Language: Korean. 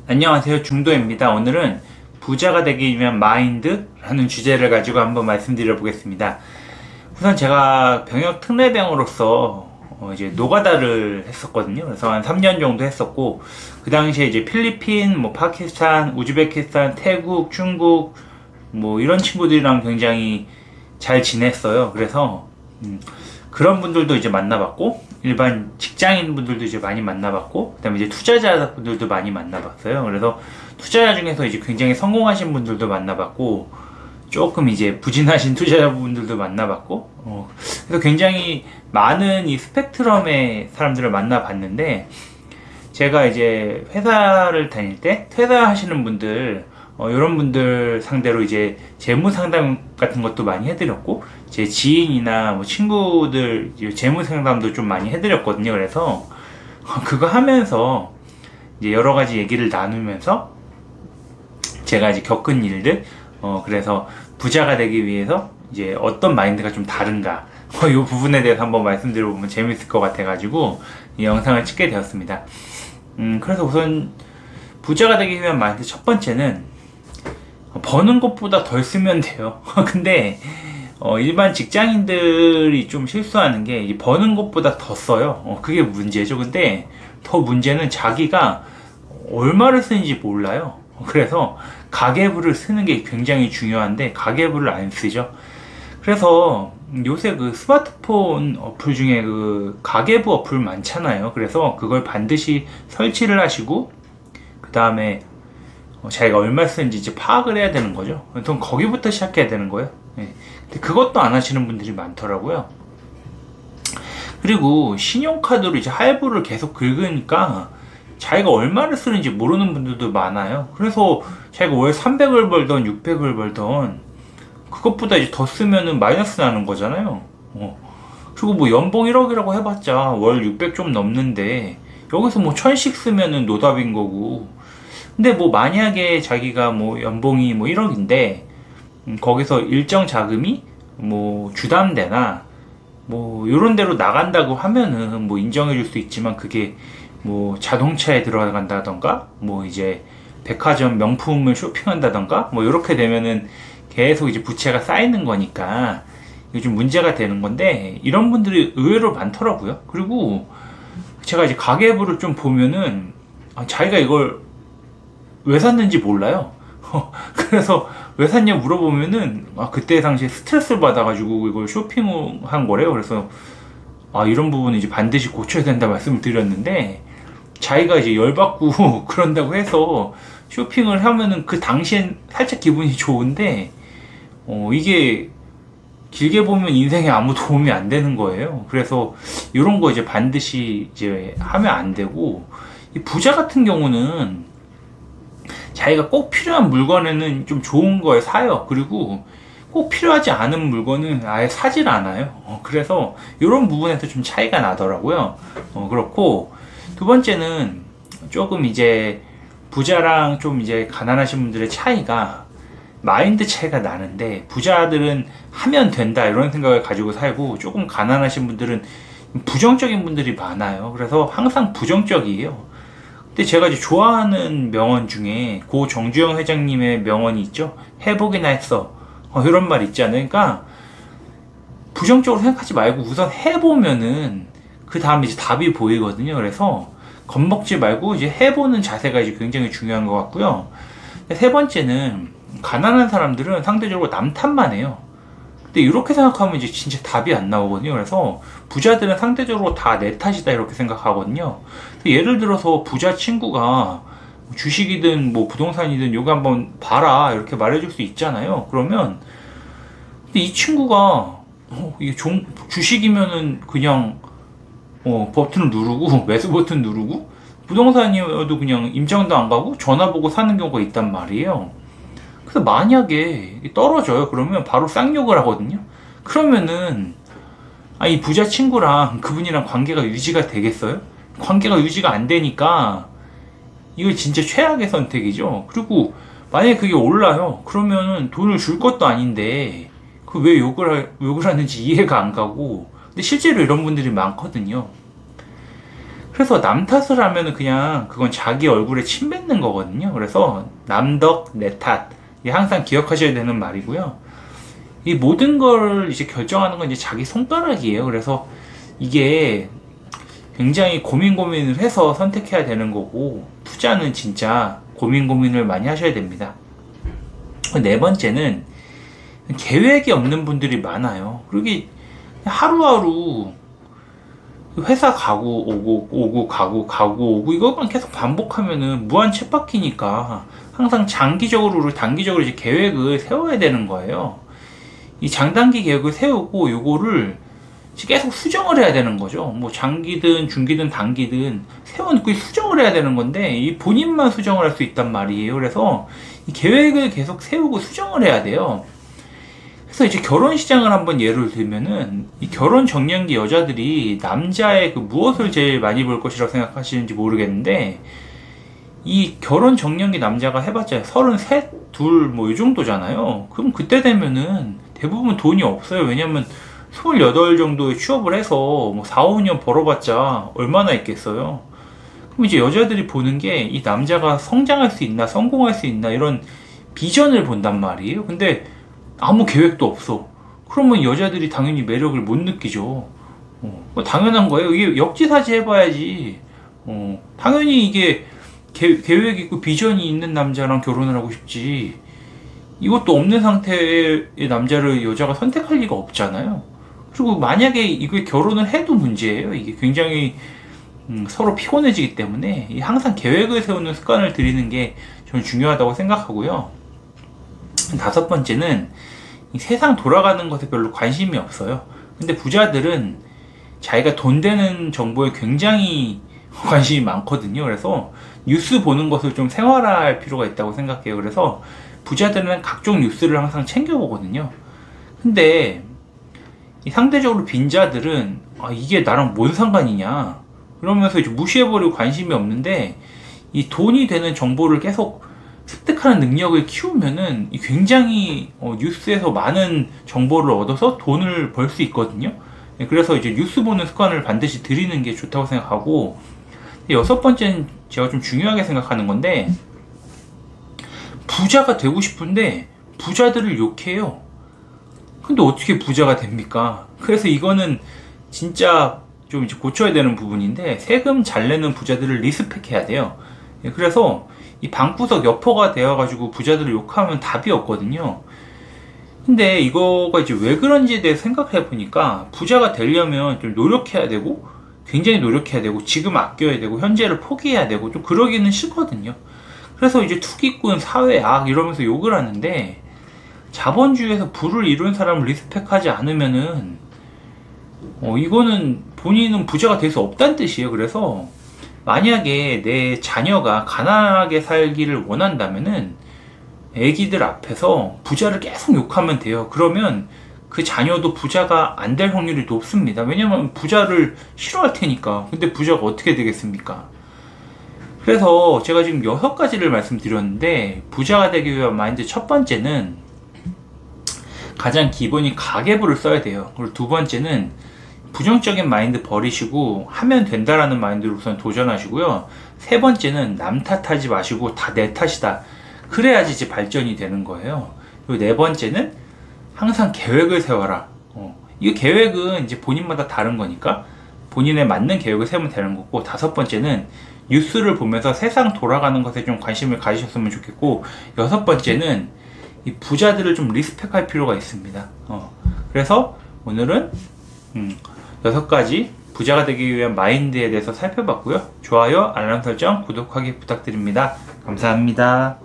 안녕하세요, 중도입니다. 오늘은 부자가 되기 위한 마인드라는 주제를 가지고 한번 말씀드려 보겠습니다. 우선 제가 병역 특례병으로서 이제 노가다를 했었거든요. 그래서 한 3년 정도 했었고, 그 당시에 이제 필리핀, 파키스탄, 우즈베키스탄, 태국, 중국 이런 친구들이랑 굉장히 잘 지냈어요. 그래서 그런 분들도 이제 만나봤고, 일반 직장인 분들도 이제 많이 만나봤고, 그 다음에 이제 투자자 분들도 많이 만나봤어요. 그래서 투자자 중에서 이제 굉장히 성공하신 분들도 만나봤고, 조금 이제 부진하신 투자자분들도 만나봤고, 그래서 굉장히 많은 이 스펙트럼의 사람들을 만나봤는데, 제가 이제 회사를 다닐 때 퇴사하시는 분들, 이런 분들 상대로 이제 재무 상담 같은 것도 많이 해드렸고, 제 지인이나 친구들 재무 상담도 좀 많이 해드렸거든요. 그래서 그거 하면서 이제 여러 가지 얘기를 나누면서 제가 이제 겪은 일들, 그래서 부자가 되기 위해서 이제 어떤 마인드가 좀 다른가, 이 부분에 대해서 한번 말씀드려보면 재밌을 것 같아가지고 이 영상을 찍게 되었습니다. 그래서 우선 부자가 되기 위한 마인드 첫 번째는 버는 것보다 덜 쓰면 돼요. 근데 일반 직장인들이 좀 실수하는 게 버는 것보다 더 써요. 그게 문제죠. 근데 더 문제는 자기가 얼마를 쓰는지 몰라요. 그래서 가계부를 쓰는 게 굉장히 중요한데 가계부를 안 쓰죠. 그래서 요새 그 스마트폰 어플 중에 그 가계부 어플 많잖아요. 그래서 그걸 반드시 설치를 하시고, 그 다음에 자기가 얼마 쓰는지 이제 파악을 해야 되는 거죠. 보통 거기부터 시작해야 되는 거예요. 근데 그것도 안 하시는 분들이 많더라고요. 그리고 신용카드로 이제 할부를 계속 긁으니까 자기가 얼마를 쓰는지 모르는 분들도 많아요. 그래서 자기가 월 300을 벌던 600을 벌던 그것보다 이제 더 쓰면은 마이너스 나는 거잖아요. 그리고 연봉 1억이라고 해봤자 월 600 좀 넘는데 여기서 1000씩 쓰면은 노답인 거고. 근데 만약에 자기가 연봉이 1억인데 거기서 일정 자금이 주담대나 요런 데로 나간다고 하면은 인정해 줄 수 있지만, 그게 자동차에 들어간다던가 이제 백화점 명품을 쇼핑한다던가 요렇게 되면은 계속 이제 부채가 쌓이는 거니까 이게 좀 문제가 되는 건데, 이런 분들이 의외로 많더라고요. 그리고 제가 이제 가계부를 좀 보면은 자기가 이걸 왜 샀는지 몰라요. 그래서 왜 샀냐 물어보면은 그때 당시에 스트레스를 받아가지고 이걸 쇼핑한 거래요. 그래서 이런 부분은 이제 반드시 고쳐야 된다 말씀을 드렸는데, 자기가 이제 열받고 그런다고 해서 쇼핑을 하면은 그 당시엔 살짝 기분이 좋은데 이게 길게 보면 인생에 아무 도움이 안 되는 거예요. 그래서 이런 거 이제 반드시 이제 하면 안 되고, 이 부자 같은 경우는 자기가 꼭 필요한 물건에는 좀 좋은 걸 사요. 그리고 꼭 필요하지 않은 물건은 아예 사질 않아요. 그래서 이런 부분에서 좀 차이가 나더라고요. 그렇고, 두 번째는 조금 이제 부자랑 좀 이제 가난하신 분들의 차이가 마인드 차이가 나는데, 부자들은 하면 된다 이런 생각을 가지고 살고, 조금 가난하신 분들은 부정적인 분들이 많아요. 그래서 항상 부정적이에요. 근데 제가 이제 좋아하는 명언 중에 고 정주영 회장님의 명언이 있죠. 해보기나 했어. 이런 말 있지 않으니까, 부정적으로 생각하지 말고 우선 해보면은 그 다음에 이제 답이 보이거든요. 그래서 겁먹지 말고 이제 해보는 자세가 이제 굉장히 중요한 것 같고요. 세 번째는, 가난한 사람들은 상대적으로 남 탓만 해요. 근데 이렇게 생각하면 이제 진짜 답이 안 나오거든요. 그래서 부자들은 상대적으로 다 내 탓이다 이렇게 생각하거든요. 예를 들어서 부자 친구가 주식이든 부동산이든 요거 한번 봐라 이렇게 말해줄 수 있잖아요. 그러면 근데 이 친구가 이게 주식이면은 그냥 버튼을 누르고 매수 버튼 누르고, 부동산이어도 그냥 임장도 안 가고 전화 보고 사는 경우가 있단 말이에요. 그래서 만약에 떨어져요. 그러면 바로 쌍욕을 하거든요. 그러면은 이 부자 친구랑 그분이랑 관계가 유지가 되겠어요? 관계가 유지가 안 되니까 이거 진짜 최악의 선택이죠. 그리고 만약에 그게 올라요. 그러면은 돈을 줄 것도 아닌데 그 왜 욕을 하는지 이해가 안 가고. 근데 실제로 이런 분들이 많거든요. 그래서 남 탓을 하면은 그냥 그건 자기 얼굴에 침 뱉는 거거든요. 그래서 남덕 내 탓. 이게 항상 기억하셔야 되는 말이고요. 이 모든 걸 이제 결정하는 건 이제 자기 손가락이에요. 그래서 이게 굉장히 고민을 해서 선택해야 되는 거고, 투자는 진짜 고민을 많이 하셔야 됩니다. 네 번째는 계획이 없는 분들이 많아요. 그러기 하루하루 회사 가고 오고 가고 오고 이것만 계속 반복하면은 무한 쳇바퀴니까 항상 장기적으로 단기적으로 이제 계획을 세워야 되는 거예요. 이 장단기 계획을 세우고 요거를 계속 수정을 해야 되는 거죠. 뭐 장기든 중기든 단기든 세워놓고 수정을 해야 되는 건데 이 본인만 수정을 할 수 있단 말이에요. 그래서 이 계획을 계속 세우고 수정을 해야 돼요. 그래서 이제 결혼 시장을 한번 예를 들면은 이 결혼 정년기 여자들이 남자의 그 무엇을 제일 많이 볼 것이라고 생각하시는지 모르겠는데, 이 결혼 정년기 남자가 해봤자 33, 둘 뭐 이 정도잖아요. 그럼 그때 되면은 대부분 돈이 없어요. 왜냐면 28 정도에 취업을 해서 뭐 4, 5년 벌어봤자 얼마나 있겠어요. 그럼 이제 여자들이 보는 게 이 남자가 성장할 수 있나, 성공할 수 있나, 이런 비전을 본단 말이에요. 근데 아무 계획도 없어. 그러면 여자들이 당연히 매력을 못 느끼죠. 당연한 거예요. 이게 역지사지 해봐야지. 당연히 이게 계획 있고 비전이 있는 남자랑 결혼을 하고 싶지. 이것도 없는 상태의 남자를 여자가 선택할 리가 없잖아요. 그리고 만약에 이게 결혼을 해도 문제예요. 이게 굉장히 서로 피곤해지기 때문에 항상 계획을 세우는 습관을 들이는 게 저는 중요하다고 생각하고요. 다섯 번째는 이 세상 돌아가는 것에 별로 관심이 없어요. 근데 부자들은 자기가 돈 되는 정보에 굉장히 관심이 많거든요. 그래서 뉴스 보는 것을 좀 생활화할 필요가 있다고 생각해요. 그래서 부자들은 각종 뉴스를 항상 챙겨보거든요. 근데 상대적으로 빈자들은 이게 나랑 뭔 상관이냐 그러면서 이제 무시해버리고 관심이 없는데, 이 돈이 되는 정보를 계속 습득하는 능력을 키우면은 굉장히 뉴스에서 많은 정보를 얻어서 돈을 벌 수 있거든요. 그래서 이제 뉴스 보는 습관을 반드시 들이는 게 좋다고 생각하고, 여섯 번째는 제가 좀 중요하게 생각하는 건데, 부자가 되고 싶은데 부자들을 욕해요. 근데 어떻게 부자가 됩니까? 그래서 이거는 진짜 좀 이제 고쳐야 되는 부분인데, 세금 잘 내는 부자들을 리스펙해야 돼요. 그래서 이 방구석 여포가 되어가지고 부자들을 욕하면 답이 없거든요. 근데 이거가 이제 왜 그런지에 대해서 생각해 보니까, 부자가 되려면 좀 노력해야 되고, 굉장히 노력해야 되고, 지금 아껴야 되고, 현재를 포기해야 되고, 좀 그러기는 싫거든요. 그래서 이제 투기꾼, 사회악 이러면서 욕을 하는데, 자본주의에서 부를 이룬 사람을 리스펙하지 않으면은 이거는 본인은 부자가 될 수 없다는 뜻이에요. 그래서 만약에 내 자녀가 가난하게 살기를 원한다면은 애기들 앞에서 부자를 계속 욕하면 돼요. 그러면 그 자녀도 부자가 안 될 확률이 높습니다. 왜냐면 부자를 싫어할 테니까. 근데 부자가 어떻게 되겠습니까? 그래서 제가 지금 6가지를 말씀드렸는데, 부자가 되기 위한 마인드 첫 번째는 가장 기본이 가계부를 써야 돼요. 그리고 두 번째는 부정적인 마인드 버리시고 하면 된다라는 마인드로 우선 도전하시고요. 세 번째는 남 탓하지 마시고 다 내 탓이다. 그래야지 이제 발전이 되는 거예요. 그리고 네 번째는 항상 계획을 세워라. 이 계획은 이제 본인마다 다른 거니까 본인에 맞는 계획을 세우면 되는 거고, 다섯 번째는 뉴스를 보면서 세상 돌아가는 것에 좀 관심을 가지셨으면 좋겠고, 여섯 번째는 이 부자들을 좀 리스펙할 필요가 있습니다. 그래서 오늘은 6가지 부자가 되기 위한 마인드에 대해서 살펴봤고요. 좋아요, 알람 설정, 구독하기 부탁드립니다. 감사합니다.